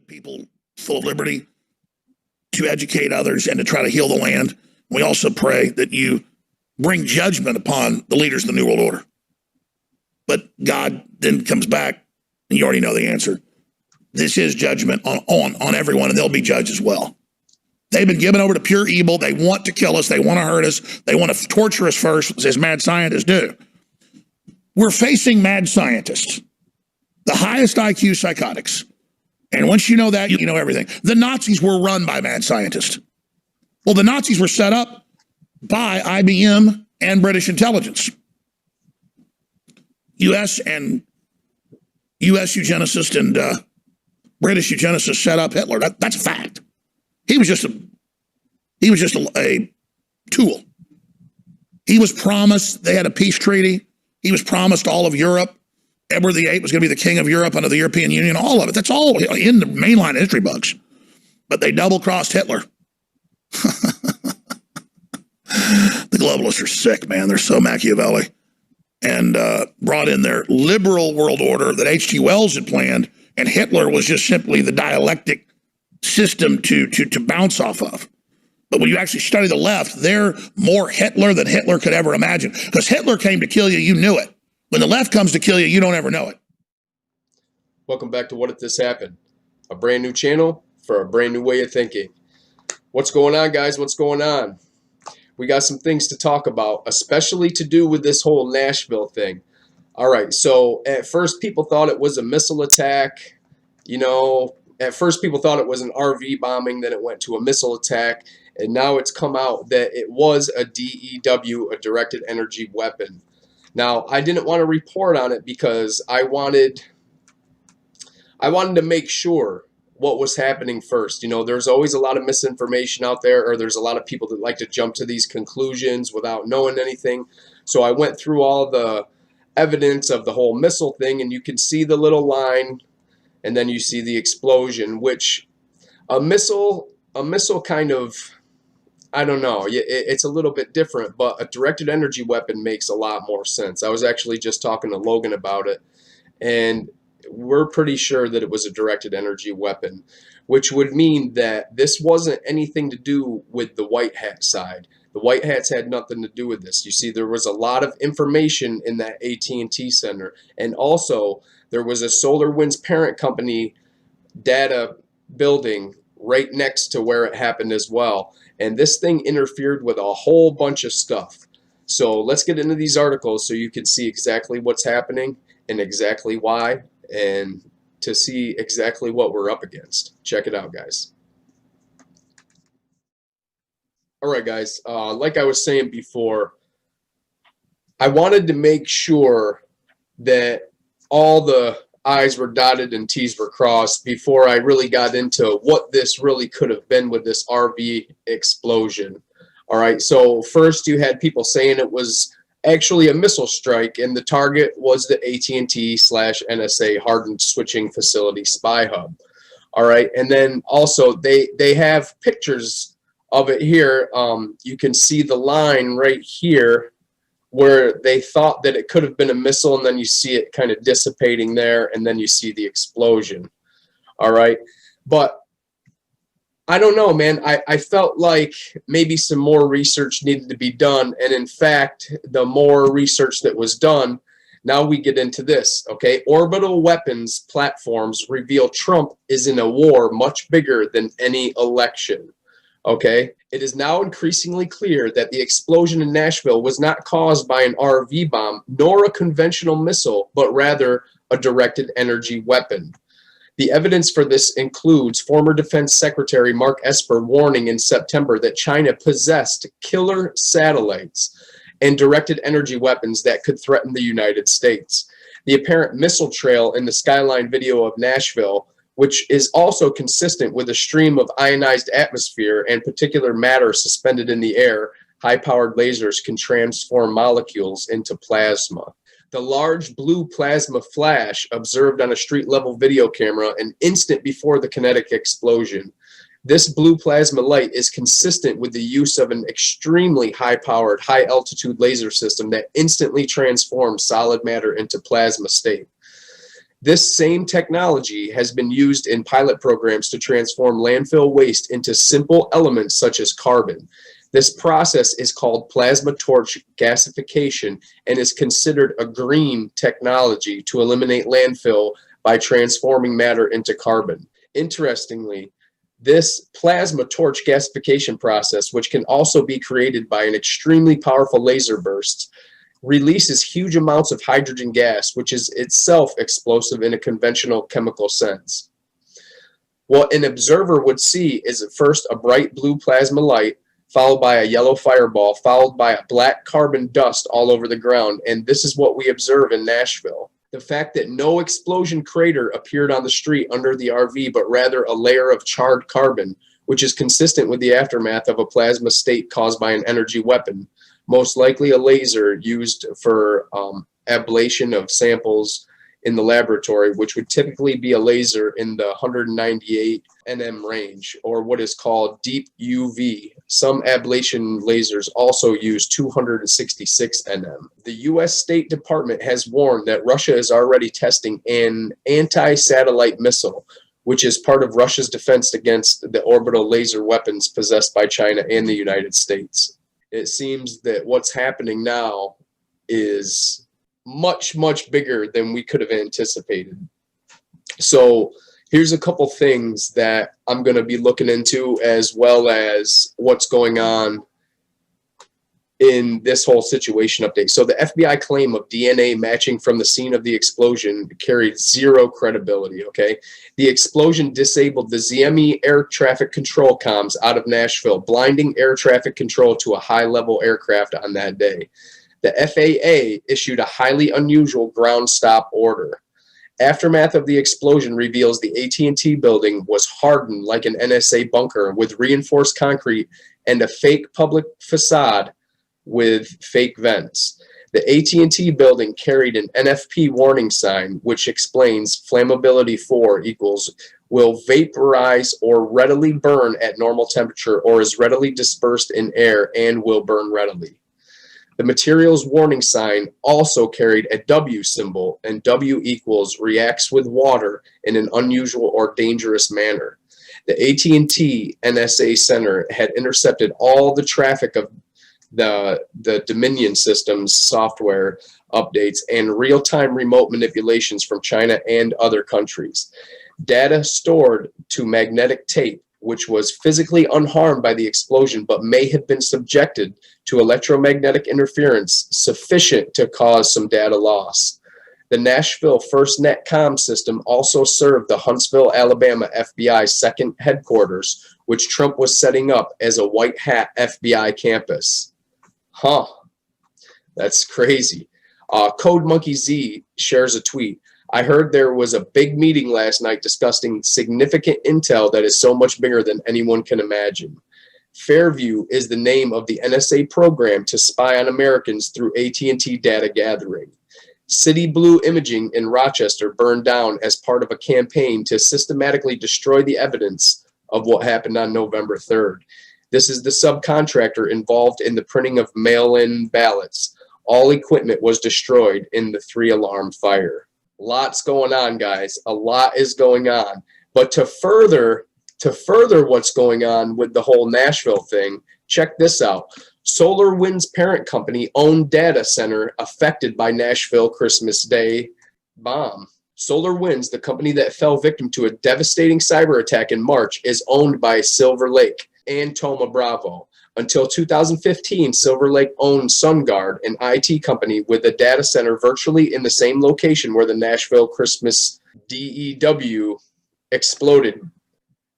people full of liberty to educate others and to try to heal the land. We also pray that you bring judgment upon the leaders of the New World Order. But God then comes back, and you already know the answer. This is judgment on everyone, and they'll be judged as well. They've been given over to pure evil. They want to kill us. They want to hurt us. They want to torture us first, as mad scientists do. We're facing mad scientists, the highest IQ psychotics. And once you know that, you know everything. The Nazis were run by mad scientists. Well, the Nazis were set up by IBM and British intelligence. U.S. eugenicists and British eugenicists set up Hitler. That's a fact. He was just a tool. He was promised, they had a peace treaty. He was promised all of Europe. Edward VIII was going to be the king of Europe under the European Union, all of it. That's all in the mainline history books. But they double-crossed Hitler. The globalists are sick, man. They're so Machiavelli. And brought in their liberal world order that H.G. Wells had planned, and Hitler was just simply the dialectic system to bounce off of. But when you actually study the left, they're more Hitler than Hitler could ever imagine. Because Hitler came to kill you, you knew it. When the left comes to kill you, you don't ever know it. Welcome back to What If This Happened? A brand new channel for a brand new way of thinking. What's going on, guys? What's going on? We got some things to talk about, especially to do with this whole Nashville thing. All right, so at first people thought it was a missile attack. You know, at first people thought it was an RV bombing, then it went to a missile attack, and now it's come out that it was a DEW, a directed energy weapon. Now, I didn't want to report on it because I wanted to make sure what was happening first. You know, there's always a lot of misinformation out there, or there's a lot of people that like to jump to these conclusions without knowing anything. So I went through all the evidence of the whole missile thing, and you can see the little line, and then you see the explosion, which a missile kind of, I don't know, it's a little bit different, but a directed energy weapon makes a lot more sense. I was actually just talking to Logan about it, and we're pretty sure that it was a directed energy weapon, which would mean that this wasn't anything to do with the white hat side. The white hats had nothing to do with this. You see, there was a lot of information in that AT&T center, and also there was a SolarWinds parent company data building right next to where it happened as well. And this thing interfered with a whole bunch of stuff. So let's get into these articles so you can see exactly what's happening and exactly why, and to see exactly what we're up against. Check it out, guys. All right, guys, like I was saying before, I wanted to make sure that all the I's were dotted and T's were crossed before I really got into what this really could have been with this RV explosion. All right, so first you had people saying it was actually a missile strike, and the target was the AT&T/NSA hardened switching facility spy hub. All right, and then also they have pictures of it here. You can see the line right here where they thought that it could have been a missile, and then you see it kind of dissipating there, and then you see the explosion. All right, but I don't know, man. I felt like maybe some more research needed to be done, and in fact, the more research that was done, now we get into this, okay? Orbital weapons platforms reveal Trump is in a war much bigger than any election. Okay, it is now increasingly clear that the explosion in Nashville was not caused by an RV bomb nor a conventional missile, but rather a directed energy weapon. The evidence for this includes former Defense Secretary Mark Esper warning in September that China possessed killer satellites and directed energy weapons that could threaten the United States. The apparent missile trail in the skyline video of Nashville, which is also consistent with a stream of ionized atmosphere and particular matter suspended in the air, high-powered lasers can transform molecules into plasma. The large blue plasma flash observed on a street-level video camera an instant before the kinetic explosion. This blue plasma light is consistent with the use of an extremely high-powered, high-altitude laser system that instantly transforms solid matter into plasma state. This same technology has been used in pilot programs to transform landfill waste into simple elements such as carbon. This process is called plasma torch gasification and is considered a green technology to eliminate landfill by transforming matter into carbon. Interestingly, this plasma torch gasification process, which can also be created by an extremely powerful laser burst, releases huge amounts of hydrogen gas, which is itself explosive in a conventional chemical sense. What an observer would see is at first a bright blue plasma light, followed by a yellow fireball, followed by a black carbon dust all over the ground, and this is what we observe in Nashville. The fact that no explosion crater appeared on the street under the RV, but rather a layer of charred carbon, which is consistent with the aftermath of a plasma state caused by an energy weapon, most likely a laser used for ablation of samples in the laboratory, which would typically be a laser in the 198 nm range, or what is called deep UV. Some ablation lasers also use 266 nm. The U.S. State Department has warned that Russia is already testing an anti-satellite missile, which is part of Russia's defense against the orbital laser weapons possessed by China and the United States. It seems that what's happening now is much, much bigger than we could have anticipated. So here's a couple things that I'm going to be looking into, as well as what's going on in this whole situation update. So the FBI claim of DNA matching from the scene of the explosion carried zero credibility, okay? The explosion disabled the ZME air traffic control comms out of Nashville, blinding air traffic control to a high-level aircraft on that day. The FAA issued a highly unusual ground stop order. Aftermath of the explosion reveals the AT&T building was hardened like an NSA bunker with reinforced concrete and a fake public facade with fake vents. The AT&T building carried an NFP warning sign, which explains flammability 4 equals will vaporize or readily burn at normal temperature or is readily dispersed in air and will burn readily. The material's warning sign also carried a W symbol, and W equals reacts with water in an unusual or dangerous manner. The AT&T NSA Center had intercepted all the traffic of the Dominion Systems software updates and real-time remote manipulations from China and other countries. Data stored to magnetic tape, which was physically unharmed by the explosion but may have been subjected to electromagnetic interference sufficient to cause some data loss. The Nashville FirstNet comm system also served the Huntsville, Alabama FBI second headquarters, which Trump was setting up as a white hat FBI campus. Huh, that's crazy. Code Monkey Z shares a tweet. I heard there was a big meeting last night discussing significant intel that is so much bigger than anyone can imagine. Fairview is the name of the NSA program to spy on Americans through AT&T data gathering. City Blue Imaging in Rochester burned down as part of a campaign to systematically destroy the evidence of what happened on November 3rd. This is the subcontractor involved in the printing of mail-in ballots. All equipment was destroyed in the 3-alarm fire. Lots going on, guys. A lot is going on. But to further what's going on with the whole Nashville thing, check this out. SolarWinds parent company owned data center affected by Nashville Christmas Day bomb. SolarWinds, the company that fell victim to a devastating cyber attack in March, is owned by Silver Lake and Thoma Bravo. Until 2015, Silver Lake owned SunGard, an IT company with a data center virtually in the same location where the Nashville Christmas DEW exploded.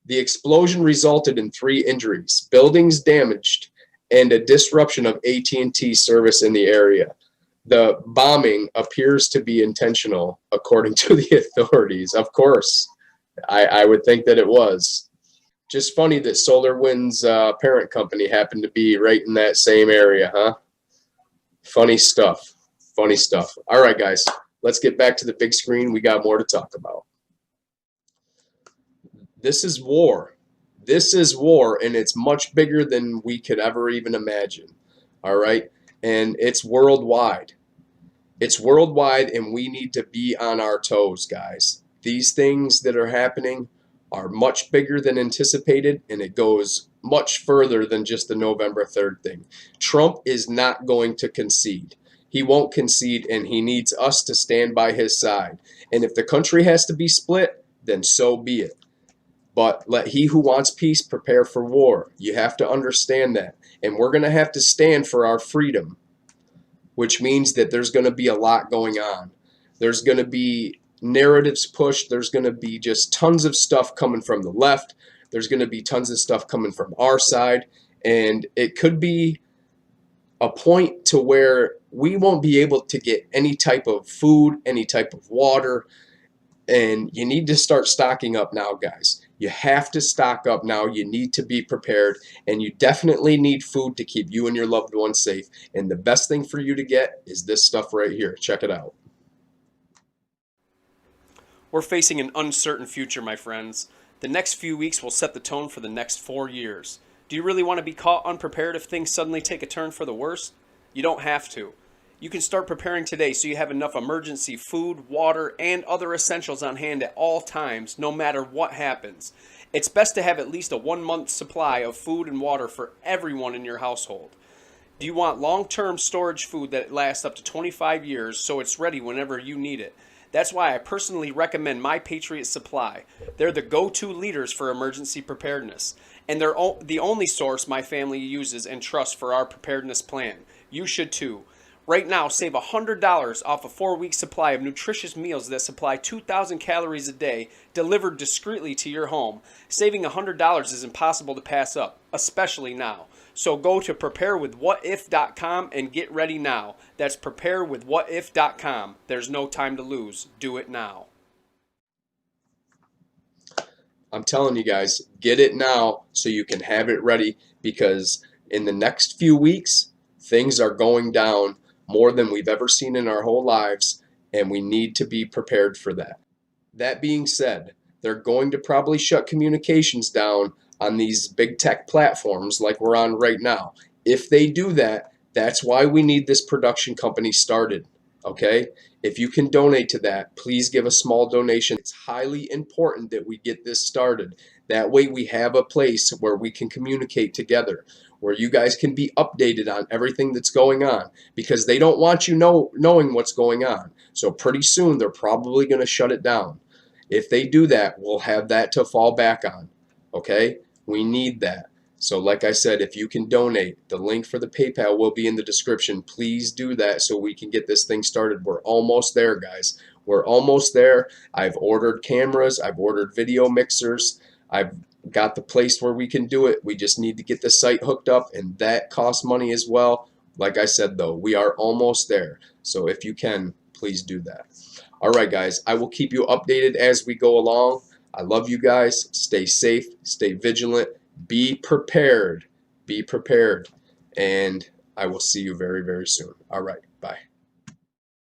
The explosion resulted in 3 injuries, buildings damaged, and a disruption of AT&T service in the area. The bombing appears to be intentional, according to the authorities. Of course, I would think that it was. Just funny that SolarWinds' parent company happened to be right in that same area, huh? Funny stuff. Funny stuff. All right, guys, let's get back to the big screen. We got more to talk about. This is war. This is war, and it's much bigger than we could ever even imagine. All right? And it's worldwide. It's worldwide, and we need to be on our toes, guys. These things that are happening are much bigger than anticipated, and it goes much further than just the November 3rd thing. Trump is not going to concede. He won't concede, and he needs us to stand by his side. And if the country has to be split, then so be it. But let he who wants peace prepare for war. You have to understand that. And we're going to have to stand for our freedom, which means that there's going to be a lot going on. There's going to be narratives pushed. There's going to be just tons of stuff coming from the left. There's going to be tons of stuff coming from our side. And it could be a point to where we won't be able to get any type of food, any type of water. And you need to start stocking up now, guys. You have to stock up now. You need to be prepared, and you definitely need food to keep you and your loved ones safe. And the best thing for you to get is this stuff right here. Check it out. We're facing an uncertain future, my friends. The next few weeks will set the tone for the next 4 years. Do you really want to be caught unprepared if things suddenly take a turn for the worse? You don't have to. You can start preparing today so you have enough emergency food, water, and other essentials on hand at all times, no matter what happens. It's best to have at least a 1-month supply of food and water for everyone in your household. Do you want long-term storage food that lasts up to 25 years so it's ready whenever you need it? That's why I personally recommend My Patriot Supply. They're the go-to leaders for emergency preparedness, and they're the only source my family uses and trusts for our preparedness plan. You should too. Right now, save $100 off a 4-week supply of nutritious meals that supply 2,000 calories a day, delivered discreetly to your home. Saving $100 is impossible to pass up, especially now. So go to preparewithwhatif.com and get ready now. That's preparewithwhatif.com. There's no time to lose. Do it now. I'm telling you guys, get it now so you can have it ready, because in the next few weeks, things are going down more than we've ever seen in our whole lives, and we need to be prepared for that. That being said, they're going to probably shut communications down on these big tech platforms like we're on right now. If they do that, that's why we need this production company started, okay? If you can donate to that, please give a small donation. It's highly important that we get this started. That way we have a place where we can communicate together, where you guys can be updated on everything that's going on, because they don't want you knowing what's going on. So pretty soon they're probably going to shut it down. If they do that, we'll have that to fall back on, okay? We need that. So like I said, if you can donate, the link for the PayPal will be in the description. Please do that so we can get this thing started. We're almost there, guys. We're almost there. I've ordered cameras. I've ordered video mixers. I've got the place where we can do it. We just need to get the site hooked up, and that costs money as well. Like I said, though, we are almost there. So if you can, please do that. All right, guys, I will keep you updated as we go along. I love you guys. Stay safe, stay vigilant, be prepared, and I will see you very, very soon. All right, bye.